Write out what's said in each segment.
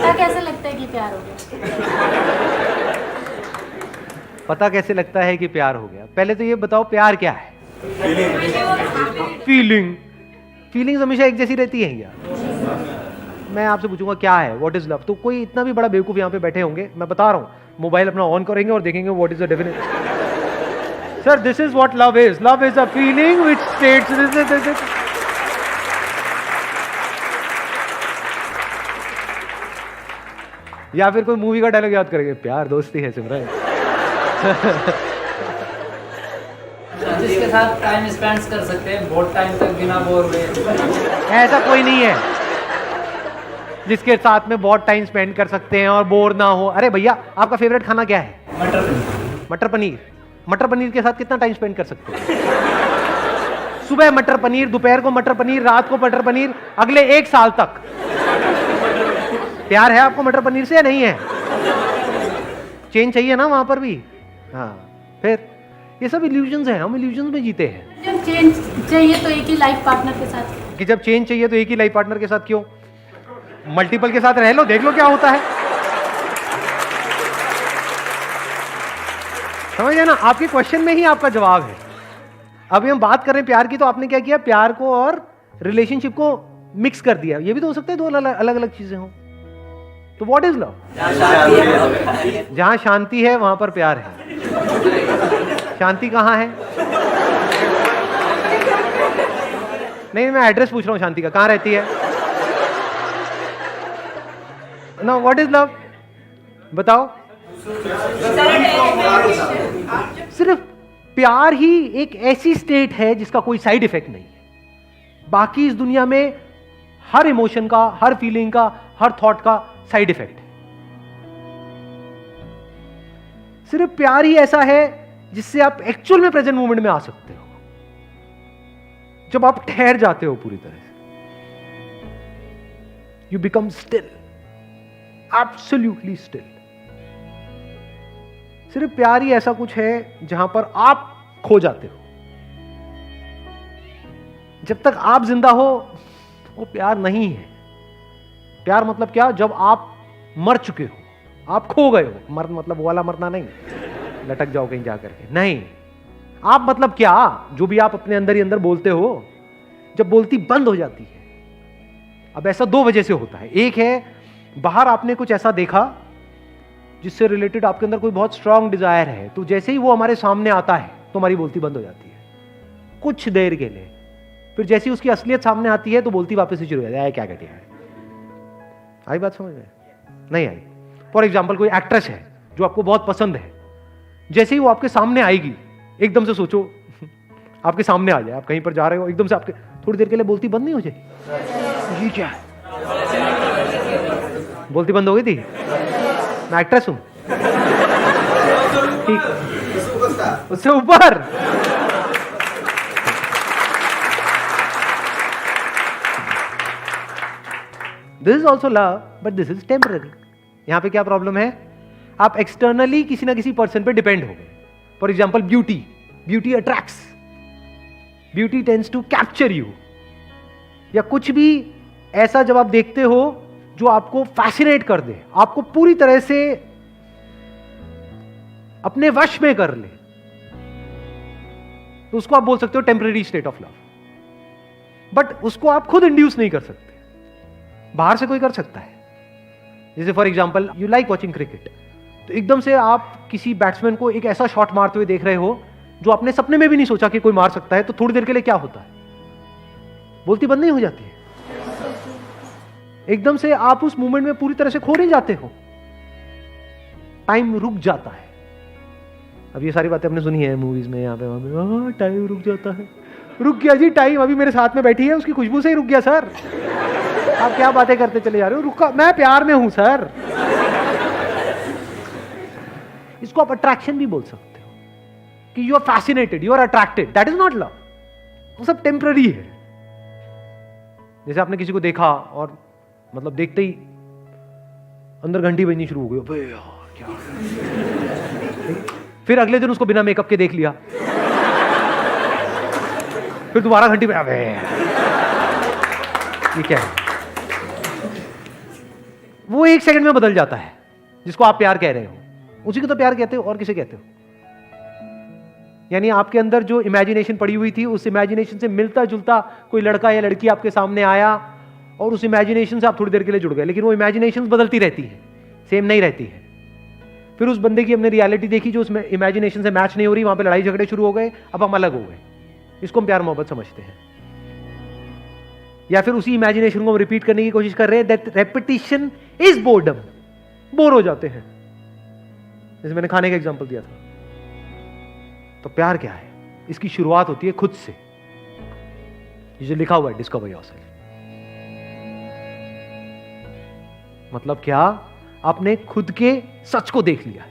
पता कैसे लगता है कि प्यार हो गया? पता कैसे लगता है कि प्यार हो गया? पहले तो ये बताओ प्यार क्या है? फीलिंग। फीलिंग्स हमेशा एक जैसी रहती है यार। मैं आपसे पूछूंगा क्या है, व्हाट इज लव, तो कोई इतना भी बड़ा बेवकूफ यहाँ पे बैठे होंगे, मैं बता रहा हूँ, मोबाइल अपना ऑन करेंगे और देखेंगे what is the definition. Sir this is what love is. Love is a feeling which states या फिर कोई मूवी का डायलॉग याद करेंगे, प्यार दोस्ती है सिमरन। जिसके साथ टाइम स्पेंड कर सकते हैं बहुत टाइम तक बिना बोर हुए। ऐसा कोई नहीं है जिसके साथ में बहुत टाइम स्पेंड कर सकते हैं और बोर ना हो। अरे भैया आपका फेवरेट खाना क्या है? मटर पनीर। मटर पनीर। मटर पनीर के साथ कितना टाइम स्पेंड कर सकते हैं? सुबह मटर पनीर, दोपहर को मटर पनीर, रात को मटर पनीर, अगले 1 साल तक। प्यार है आपको मटर पनीर से या नहीं है? चेंज चाहिए ना वहां पर भी। हाँ फिर ये सब इल्यूजन्स हैं, हम इल्यूजन्स में जीते हैं। जब चेंज चाहिए तो एक ही लाइफ पार्टनर के साथ। कि जब चेंज चाहिए तो एक ही लाइफ पार्टनर के साथ क्यों? मल्टीपल के साथ रह लो, देख लो क्या होता है। समझ गए ना? आपके क्वेश्चन में ही आपका जवाब है। अभी हम बात कर रहे हैं प्यार की, तो आपने क्या किया, प्यार को और रिलेशनशिप को मिक्स कर दिया। ये भी तो हो सकता है दो अलग अलग चीजें हो। तो व्हाट इज लव? जहां शांति है वहां पर प्यार है। शांति कहां है? नहीं, मैं एड्रेस पूछ रहा हूं शांति का, कहां रहती है? ना व्हाट इज लव बताओ। सिर्फ प्यार ही एक ऐसी स्टेट है जिसका कोई साइड इफेक्ट नहीं है। बाकी इस दुनिया में हर इमोशन का, हर फीलिंग का, हर थॉट का साइड इफेक्ट है। सिर्फ प्यार ही ऐसा है जिससे आप एक्चुअल में प्रेजेंट मोमेंट में आ सकते हो, जब आप ठहर जाते हो पूरी तरह से। You become still, absolutely still. सिर्फ प्यार ही ऐसा कुछ है जहां पर आप खो जाते हो। जब तक आप जिंदा हो वो प्यार नहीं है। प्यार मतलब क्या? जब आप मर चुके हो, आप खो गए हो। मर मतलब वो वाला मरना नहीं, लटक जाओ कहीं जाकर के, नहीं। आप मतलब क्या? जो भी आप अपने अंदर ही अंदर बोलते हो, जब बोलती बंद हो जाती है। अब ऐसा 2 वजह से होता है। एक है बाहर आपने कुछ ऐसा देखा जिससे रिलेटेड आपके अंदर कोई बहुत स्ट्रांग डिजायर है, तो जैसे ही वो हमारे सामने आता है तो हमारी बोलती बंद हो जाती है कुछ देर के लिए। फिर जैसे ही उसकी असलियत सामने आती है तो बोलती वापस से शुरू हो जाती है। क्या घटिया है। आई बात समझ में? नहीं आई? फॉर एग्जाम्पल कोई एक्ट्रेस है जो आपको बहुत पसंद है, जैसे ही वो आपके सामने आएगी, एकदम से सोचो आपके सामने आ जाए, आप कहीं पर जा रहे हो, एकदम से आपके थोड़ी देर के लिए बोलती बंद नहीं हो जाए? ये क्या है? बोलती बंद हो गई थी? मैं एक्ट्रेस हूं, ठीक, उससे ऊपर। This is also love but this is temporary. यहां पे क्या प्रॉब्लम है? आप एक्सटर्नली किसी ना किसी पर्सन पे डिपेंड हो गए। For example beauty. Beauty attracts, beauty tends to capture you. या कुछ भी ऐसा जब आप देखते हो जो आपको फैसिनेट कर दे, आपको पूरी तरह से अपने वश में कर ले, तो उसको आप बोल सकते हो temporary state of love. But उसको आप खुद इंड्यूस नहीं कर सकते, बाहर से कोई कर सकता है। जैसे for example you like watching cricket, तो एकदम से आप किसी बैट्समैन को एक ऐसा शॉट मारते हुए देख रहे हो जो आपने सपने में भी नहीं सोचा कि कोई मार सकता है, तो थोड़ी देर के लिए क्या होता है? बोलती बंद नहीं हो जाती है? एकदम से आप उस मूवमेंट में पूरी तरह से खो नहीं जाते हो, टाइम रुक जाता है। अब ये सारी बातें हमने सुनी है मूवीज में, यहाँ पे वहां पे, टाइम रुक जाता है। रुक गया जी टाइम, अभी मेरे साथ में बैठी है, उसकी खुशबू से ही रुक गया सर। आप क्या बातें करते चले जा रहे हो? रुका, मैं प्यार में हूं सर। इसको आप अट्रैक्शन भी बोल सकते हो कि you are fascinated, you are attracted. That is not love, वो सब टेम्पररी है। जैसे आपने किसी को देखा और मतलब देखते ही अंदर घंटी बजनी शुरू हो गई, अबे यार क्या। फिर अगले दिन उसको बिना मेकअप के देख लिया, फिर दोबारा घंटी बजा, ये क्या है? वो 1 सेकंड में बदल जाता है, जिसको आप प्यार कह रहे हो उसी को तो प्यार कहते हो, और किसे कहते हो? यानी आपके अंदर जो इमेजिनेशन पड़ी हुई थी, उस इमेजिनेशन से मिलता जुलता कोई लड़का या लड़की आपके सामने आया और उस इमेजिनेशन से आप थोड़ी देर के लिए जुड़ गए, लेकिन वो इमेजिनेशन बदलती रहती है, सेम नहीं रहती है। फिर उस बंदे की हमने रियलिटी देखी जो उसमें इमेजिनेशन से मैच नहीं हो रही, वहां पे लड़ाई झगड़े शुरू हो गए, अब हम अलग हो गए। इसको हम प्यार मोहब्बत समझते हैं। या फिर उसी इमेजिनेशन को हम रिपीट करने की कोशिश कर रहे हैं, that repetition is boredom, bore हो जाते हैं। जैसे मैंने खाने का एग्जांपल दिया था। तो प्यार क्या है? इसकी शुरुआत होती है खुद से। ये जो लिखा हुआ है डिस्कवर योरसेल्फ, मतलब क्या? आपने खुद के सच को देख लिया है।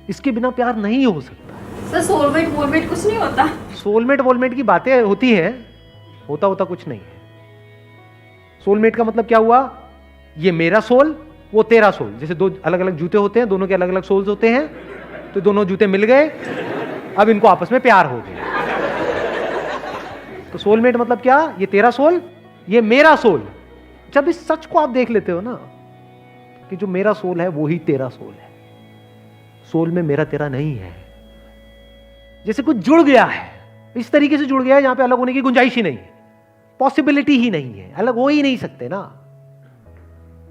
इसके बिना प्यार नहीं हो सकता। सर सोलमेट वोलमेट कुछ नहीं होता? सोलमेट वोलमेट की बातें होती हैं, होता कुछ नहीं है। सोलमेट का मतलब क्या हुआ? ये मेरा सोल, वो तेरा सोल। जैसे दो अलग अलग जूते होते हैं, दोनों के अलग अलग सोल्स होते हैं, तो दोनों जूते मिल गए, अब इनको आपस में प्यार हो गया। तो सोलमेट मतलब क्या? ये तेरा सोल, ये मेरा सोल। जब इस सच को आप देख लेते हो ना कि जो मेरा सोल है वो ही तेरा सोल है, सोल में मेरा तेरा नहीं है। जैसे कुछ जुड़ गया है, इस तरीके से जुड़ गया है जहां पे अलग होने की गुंजाइश ही नहीं है, पॉसिबिलिटी ही नहीं है, अलग हो ही नहीं सकते ना।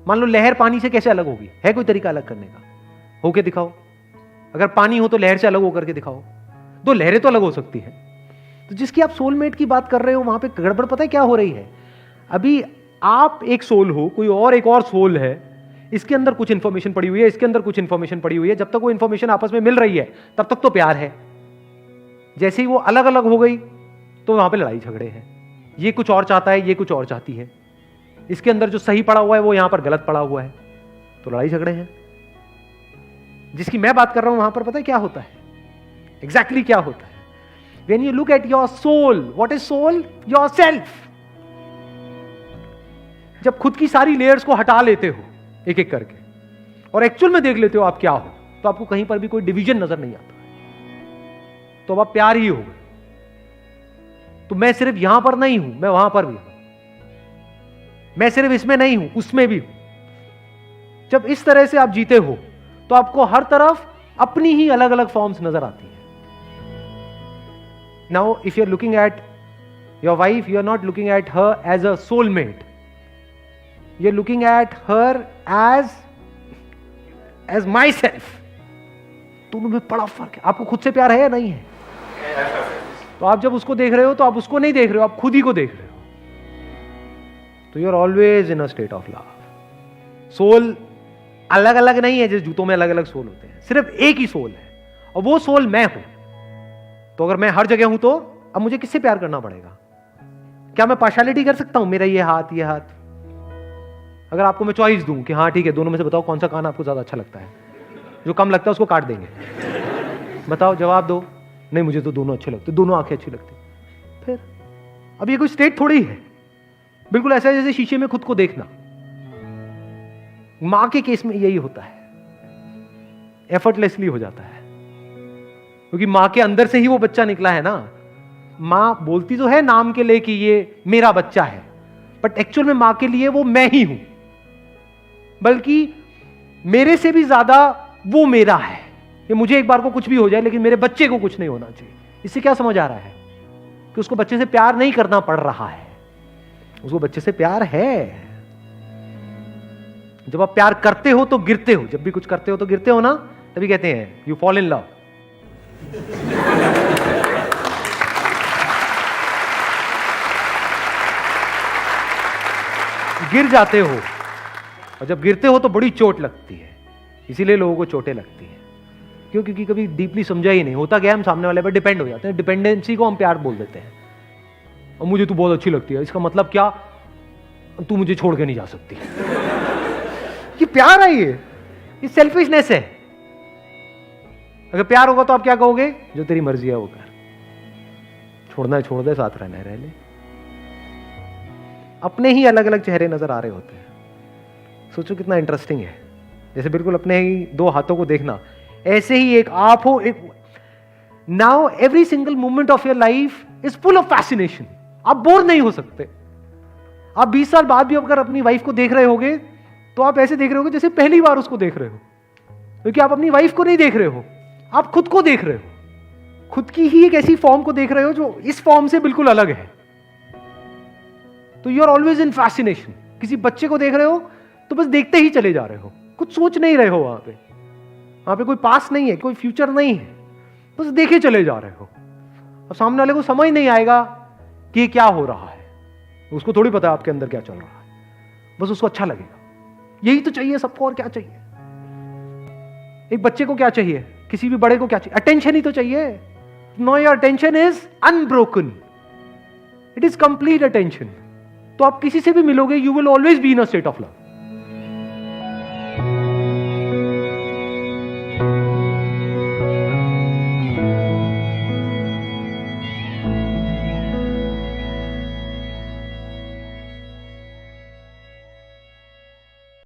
मान लो लहर पानी से कैसे अलग होगी? है कोई तरीका अलग करने का? होके दिखाओ। अगर पानी हो तो लहर से अलग होकर के दिखाओ। दो लहरें तो अलग हो सकती है। तो जिसकी आप सोलमेट की बात कर रहे हो, वहां पे गड़बड़ पता है क्या हो रही है? अभी आप एक सोल हो, कोई और एक और सोल है, इसके अंदर कुछ इंफॉर्मेशन पड़ी हुई है, इसके अंदर कुछ इंफॉर्मेशन पड़ी हुई है। जब तक वो इंफॉर्मेशन आपस में मिल रही है तब तक तो प्यार है। जैसे ही वो अलग अलग हो गई तो वहां पे लड़ाई झगड़े हैं। ये कुछ और चाहता है, ये कुछ और चाहती है। इसके अंदर जो सही पड़ा हुआ है वो यहां पर गलत पड़ा हुआ है, तो लड़ाई झगड़े हैं। जिसकी मैं बात कर रहा हूं वहां पर पता है क्या होता है? एग्जैक्टली क्या होता है? When you look at your soul, what is soul? Yourself. जब खुद की सारी लेयर्स को हटा लेते हो एक एक करके और एक्चुअल में देख लेते हो आप क्या हो, तो आपको कहीं पर भी कोई डिवीजन नजर नहीं आता, तो अब आप प्यार ही हो गए। तो मैं सिर्फ यहां पर नहीं हूं, मैं वहां पर भी हूं। मैं सिर्फ इसमें नहीं हूं, उसमें भी हूं। जब इस तरह से आप जीते हो तो आपको हर तरफ अपनी ही अलग अलग फॉर्म्स नजर आती है। Now, if you're looking at your wife, you're not looking at her as a soulmate. You're looking at her as myself. दोनों में बड़ा फर्क है। आपको खुद से प्यार है या नहीं है? तो आप जब उसको देख रहे हो तो आप उसको नहीं देख रहे हो, आप खुद ही को देख रहे हो। तो you're always in a state of love. Soul अलग अलग नहीं है, जैसे जूतों में अलग अलग सोल होते हैं, सिर्फ एक ही सोल है और वो सोल मैं हूं। तो अगर मैं हर जगह हूं तो अब मुझे किससे प्यार करना पड़ेगा? क्या मैं पार्शियलिटी कर सकता हूं? मेरा ये हाथ, ये हाथ। अगर आपको मैं चॉइस दूं कि हाँ ठीक है, दोनों में से बताओ कौन सा कान आपको ज्यादा अच्छा लगता है, जो कम लगता है उसको काट देंगे। बताओ, जवाब दो। नहीं, मुझे तो दोनों अच्छे लगते, दोनों आंखें अच्छी लगती। फिर अब ये कोई स्टेट थोड़ी है, बिल्कुल ऐसा है जैसे शीशे में खुद को देखना। मां के केस में यही होता है, एफर्टलेसली हो जाता है, क्योंकि मां के अंदर से ही वो बच्चा निकला है ना। मां बोलती तो है नाम के लिए कि ये मेरा बच्चा है, बट एक्चुअल में मां के लिए वो मैं ही हूं, बल्कि मेरे से भी ज्यादा वो मेरा है। कि मुझे एक बार को कुछ भी हो जाए लेकिन मेरे बच्चे को कुछ नहीं होना चाहिए। इससे क्या समझ आ रहा है? कि उसको बच्चे से प्यार नहीं करना पड़ रहा है, उसको बच्चे से प्यार है। जब आप प्यार करते हो तो गिरते हो, जब भी कुछ करते हो तो गिरते हो ना, तभी कहते हैं यू फॉल इन लव। गिर जाते हो, और जब गिरते हो तो बड़ी चोट लगती है। इसीलिए लोगों को चोटें लगती हैं, क्यों? क्योंकि कभी डीपली समझा ही नहीं होता। क्या हम सामने वाले पर डिपेंड हो जाते हैं, डिपेंडेंसी को हम प्यार बोल देते हैं। और मुझे तू बहुत अच्छी लगती है, इसका मतलब क्या? तू मुझे छोड़ के नहीं जा सकती। ये प्यार है? ये सेल्फिशनेस है। अगर प्यार होगा तो आप क्या कहोगे? जो तेरी मर्जी है वो कर, छोड़ना है छोड़ दे, साथ रहना है रह ले। अपने ही अलग अलग चेहरे नजर आ रहे होते हैं। सोचो कितना इंटरेस्टिंग है। जैसे बिल्कुल अपने ही दो हाथों को देखना, ऐसे ही एक आप हो, एक now every single moment of your life is full of fascination. आप बोर नहीं हो सकते। आप 20 साल बाद भी अगर अपनी वाइफ को देख रहे होगे तो आप ऐसे देख रहे हो जैसे पहली बार उसको देख रहे हो, क्योंकि आप अपनी वाइफ को नहीं देख रहे हो, आप खुद को देख रहे हो, खुद की ही एक ऐसी फॉर्म को देख रहे हो जो इस फॉर्म से बिल्कुल अलग है। तो you are always in fascination. किसी बच्चे को देख रहे हो तो बस देखते ही चले जा रहे हो, कुछ सोच नहीं रहे हो, वहां पे कोई पास नहीं है, कोई फ्यूचर नहीं है, बस देखे चले जा रहे हो। अब सामने वाले को समझ नहीं आएगा कि ये क्या हो रहा है, उसको थोड़ी पता है आपके अंदर क्या चल रहा है, बस उसको अच्छा लगेगा। यही तो चाहिए सबको, और क्या चाहिए? एक बच्चे को क्या चाहिए, किसी भी बड़े को क्या चाहिए? अटेंशन ही तो चाहिए। No, your attention is unbroken, it is complete attention. तो आप किसी से भी मिलोगे, you will always be in a state of love.